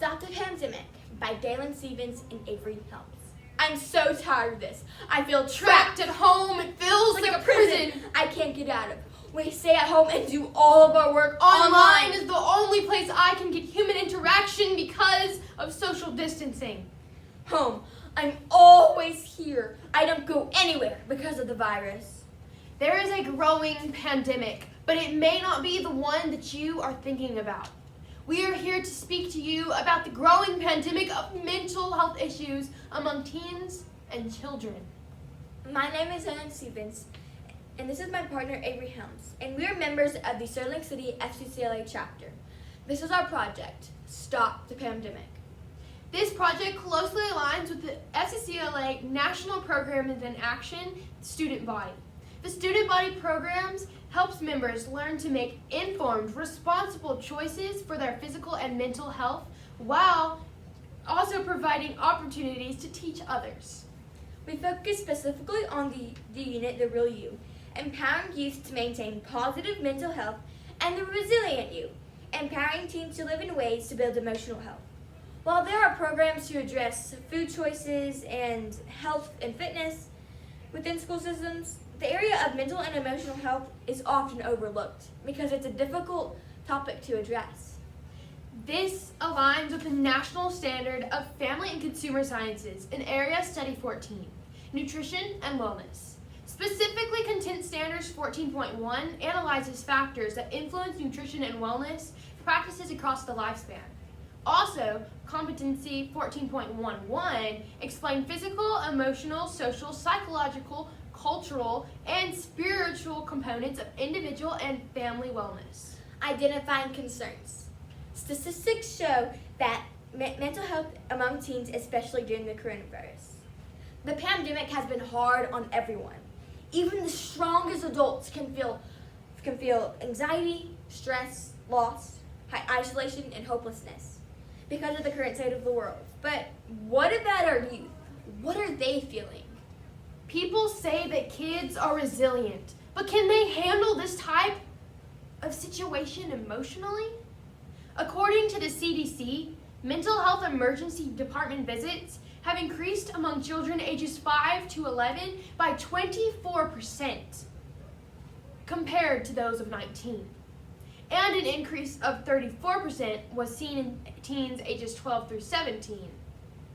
Stop the Pandemic by Galen Stevens and Avery Helms. I'm so tired of this. I feel trapped at home. It feels like a prison I can't get out of. We stay at home and do all of our work Online is the only place I can get human interaction because of social distancing. Home. I'm always here. I don't go anywhere because of the virus. There is a growing pandemic, but it may not be the one that you are thinking about. We are here to speak to you about the growing pandemic of mental health issues among teens and children. My name is Galen Stevens, and this is my partner Avery Helms, and we are members of the Sterling City FCCLA chapter. This is our project, Stop the Pandemic. This project closely aligns with the FCCLA National Programs in Action student body. The student body programs helps members learn to make informed, responsible choices for their physical and mental health while also providing opportunities to teach others. We focus specifically on the unit, The Real You, empowering youth to maintain positive mental health, and the Resilient You, empowering teens to live in ways to build emotional health. While there are programs to address food choices and health and fitness within school systems, the area of mental and emotional health is often overlooked because it's a difficult topic to address. This aligns with the National Standard of Family and Consumer Sciences in Area Study 14, Nutrition and Wellness. Specifically, Content Standards 14.1 analyzes factors that influence nutrition and wellness practices across the lifespan. Also, Competency 14.11 explain physical, emotional, social, psychological, cultural, and spiritual components of individual and family wellness. Identifying concerns. Statistics show that mental health among teens, especially during the coronavirus. The pandemic has been hard on everyone. Even the strongest adults can feel anxiety, stress, loss, isolation, and hopelessness because of the current state of the world. But what about our youth? What are they feeling? People say that kids are resilient, but can they handle this type of situation emotionally? According to the CDC, mental health emergency department visits have increased among children ages 5 to 11 by 24% compared to those of 19. And an increase of 34% was seen in teens ages 12 through 17.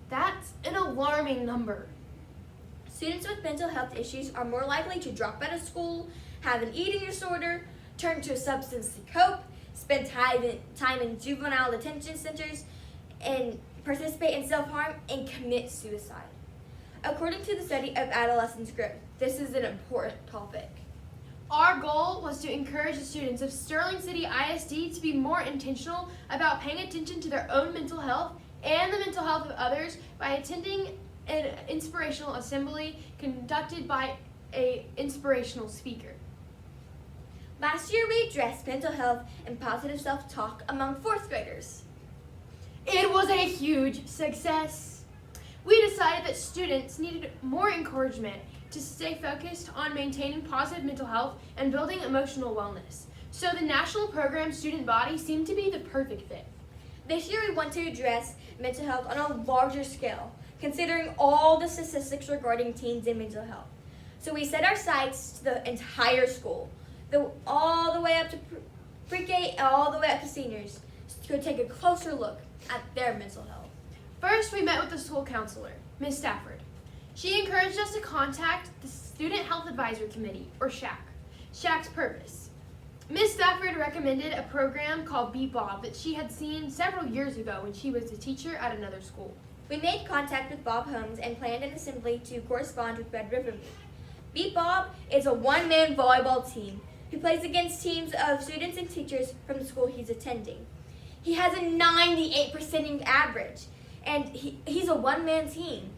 That's an alarming number. Students with mental health issues are more likely to drop out of school, have an eating disorder, turn to a substance to cope, spend time in juvenile detention centers, and participate in self-harm and commit suicide. According to the study of adolescence growth, this is an important topic. Our goal was to encourage the students of Sterling City ISD to be more intentional about paying attention to their own mental health and the mental health of others by attending an inspirational assembly conducted by an inspirational speaker. Last year we addressed mental health and positive self-talk among 4th graders. It was a huge success. We decided that students needed more encouragement to stay focused on maintaining positive mental health and building emotional wellness. So the national program student body seemed to be the perfect fit. This year we want to address mental health on a larger scale, considering all the statistics regarding teens and mental health. So we set our sights to the entire school, all the way up to pre-K, all the way up to seniors, to take a closer look at their mental health. First, we met with the school counselor, Ms. Stafford. She encouraged us to contact the Student Health Advisory Committee, or SHAC. SHAC's purpose. Ms. Stafford recommended a program called Beat Bob that she had seen several years ago when she was a teacher at another school. We made contact with Bob Holmes and planned an assembly to correspond with Red River League. Beat Bob is a one-man volleyball team who plays against teams of students and teachers from the school he's attending. He has a 98% average, and he's a one-man team.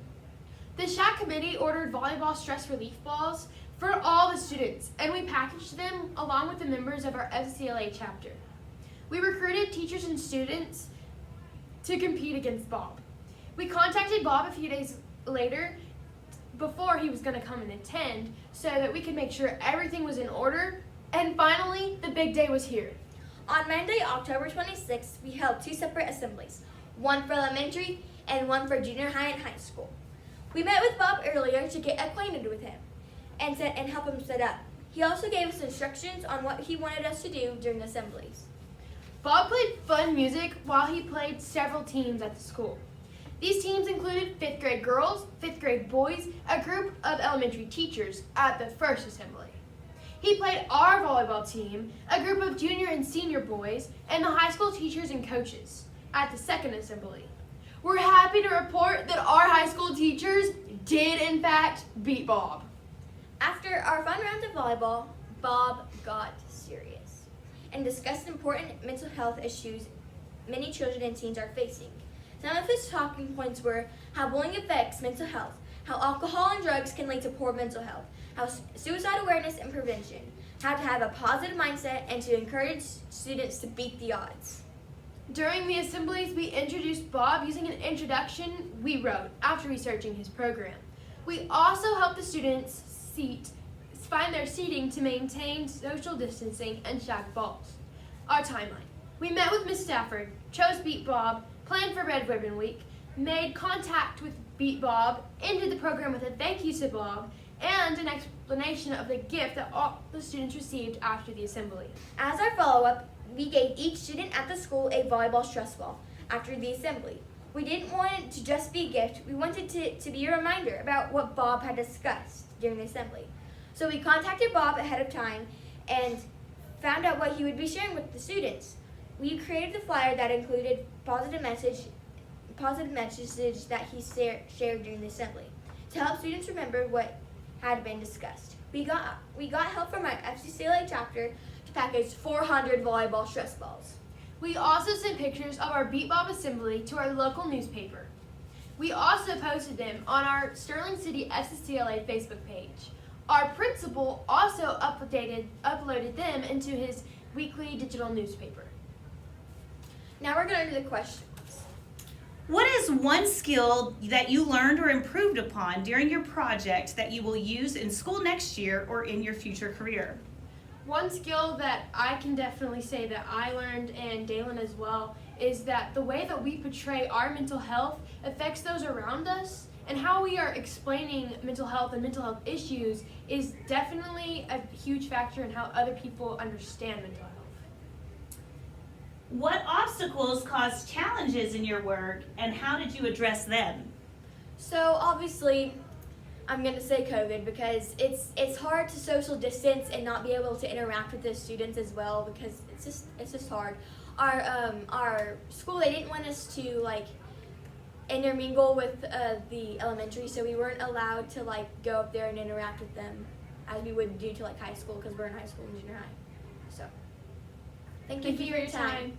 The SHAC committee ordered volleyball stress relief balls for all the students, and we packaged them along with the members of our FCLA chapter. We recruited teachers and students to compete against Bob. We contacted Bob a few days later before he was going to come and attend so that we could make sure everything was in order, and finally, the big day was here. On Monday, October 26th, we held 2 separate assemblies. one for elementary, and one for junior high and high school. We met with Bob earlier to get acquainted with him and help him set up. He also gave us instructions on what he wanted us to do during assemblies. Bob played fun music while he played several teams at the school. These teams included 5th grade girls, 5th grade boys, a group of elementary teachers at the first assembly. He played our volleyball team, a group of junior and senior boys, and the high school teachers and coaches at the second assembly. We're happy to report that our high school teachers did in fact beat Bob. After our fun round of volleyball, Bob got serious and discussed important mental health issues many children and teens are facing. Some of his talking points were how bullying affects mental health, how alcohol and drugs can lead to poor mental health, how suicide awareness and prevention, how to have a positive mindset, and to encourage students to beat the odds. During the assemblies, we introduced Bob using an introduction we wrote after researching his program. We also helped the students find their seating to maintain social distancing and shag balls. Our timeline. We met with Miss Stafford, chose Beat Bob, planned for Red Ribbon Week, made contact with Beat Bob, ended the program with a thank you to Bob, and an explanation of the gift that all the students received after the assembly. As our follow-up, we gave each student at the school a volleyball stress ball after the assembly. We didn't want it to just be a gift, we wanted it to be a reminder about what Bob had discussed during the assembly. So we contacted Bob ahead of time and found out what he would be sharing with the students. We created the flyer that included positive messages that he shared during the assembly to help students remember what had been discussed. We got help from our FCCLA chapter to package 400 volleyball stress balls. We also sent pictures of our Beat Bob assembly to our local newspaper. We also posted them on our Sterling City FCCLA Facebook page. Our principal also uploaded them into his weekly digital newspaper. Now we're going to do the questions. What is one skill that you learned or improved upon during your project that you will use in school next year or in your future career? One skill that I can definitely say that I learned, and Dalen as well, is that the way that we portray our mental health affects those around us, and how we are explaining mental health and mental health issues is definitely a huge factor in how other people understand mental health. What obstacles caused challenges in your work and how did you address them? So obviously, I'm going to say COVID because it's hard to social distance and not be able to interact with the students as well because it's just hard. Our school, they didn't want us to intermingle with the elementary, so we weren't allowed to go up there and interact with them as we would do to high school because we're in high school and junior high. So thank you for your time.